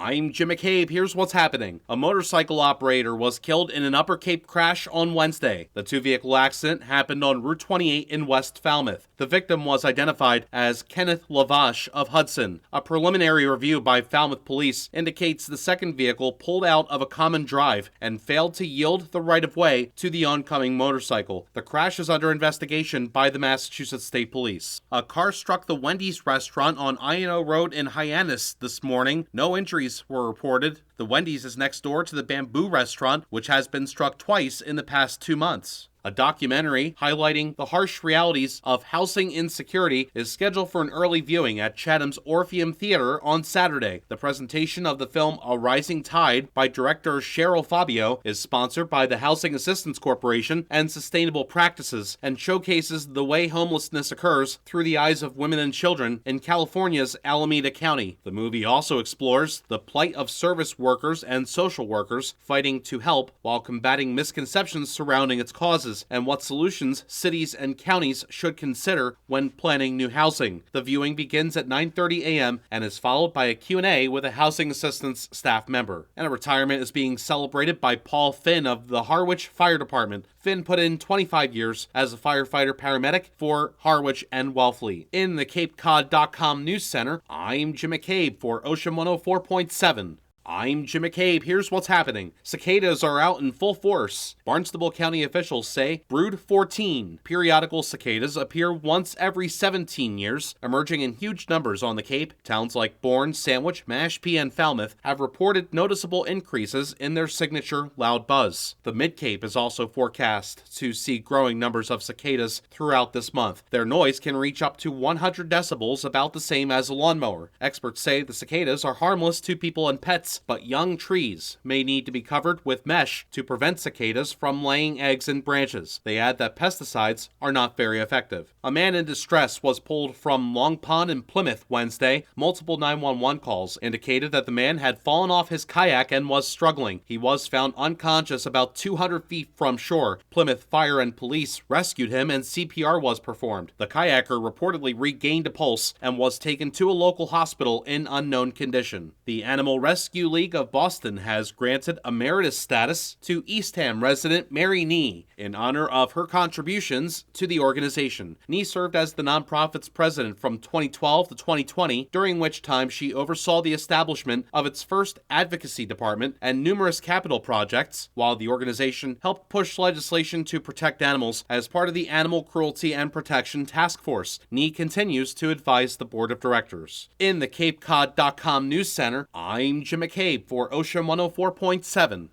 I'm Jim McCabe. Here's what's happening. A motorcycle operator was killed in an Upper Cape crash on Wednesday. The two-vehicle accident happened on Route 28 in West Falmouth. The victim was identified as Kenneth Lavash of Hudson. A preliminary review by Falmouth police indicates the second vehicle pulled out of a common drive and failed to yield the right-of-way to the oncoming motorcycle. The crash is under investigation by the Massachusetts State Police. A car struck the Wendy's restaurant on I&O Road in Hyannis this morning. No injuries were reported. The Wendy's is next door to the Bamboo restaurant, which has been struck twice in the past 2 months. A documentary highlighting the harsh realities of housing insecurity is scheduled for an early viewing at Chatham's Orpheum Theater on Saturday. The presentation of the film A Rising Tide by director Cheryl Fabio is sponsored by the Housing Assistance Corporation and Sustainable Practices and showcases the way homelessness occurs through the eyes of women and children in California's Alameda County. The movie also explores the plight of service workers and social workers fighting to help while combating misconceptions surrounding its causes, and what solutions cities and counties should consider when planning new housing. The viewing begins at 9:30 a.m. and is followed by a Q&A with a housing assistance staff member. And a retirement is being celebrated by Paul Finn of the Harwich Fire Department. Finn put in 25 years as a firefighter-paramedic for Harwich and Wellfleet. In the CapeCod.com News Center, I'm Jim McCabe for Ocean 104.7. I'm Jim McCabe. Here's what's happening. Cicadas are out in full force. Barnstable County officials say brood 14. Periodical cicadas appear once every 17 years, emerging in huge numbers on the Cape. Towns like Bourne, Sandwich, Mashpee, and Falmouth have reported noticeable increases in their signature loud buzz. The Mid-Cape is also forecast to see growing numbers of cicadas throughout this month. Their noise can reach up to 100 decibels, about the same as a lawnmower. Experts say the cicadas are harmless to people and pets, but young trees may need to be covered with mesh to prevent cicadas from laying eggs in branches. They add that pesticides are not very effective. A man in distress was pulled from Long Pond in Plymouth Wednesday. Multiple 911 calls indicated that the man had fallen off his kayak and was struggling. He was found unconscious about 200 feet from shore. Plymouth Fire and Police rescued him and CPR was performed. The kayaker reportedly regained a pulse and was taken to a local hospital in unknown condition. The Animal Rescue League of Boston has granted emeritus status to Eastham resident Mary Nee in honor of her contributions to the organization. Nee served as the nonprofit's president from 2012 to 2020, during which time she oversaw the establishment of its first advocacy department and numerous capital projects, while the organization helped push legislation to protect animals as part of the Animal Cruelty and Protection Task Force. Nee continues to advise the board of directors. In the CapeCod.com News Center, I'm Jim McCabe for Ocean 104.7.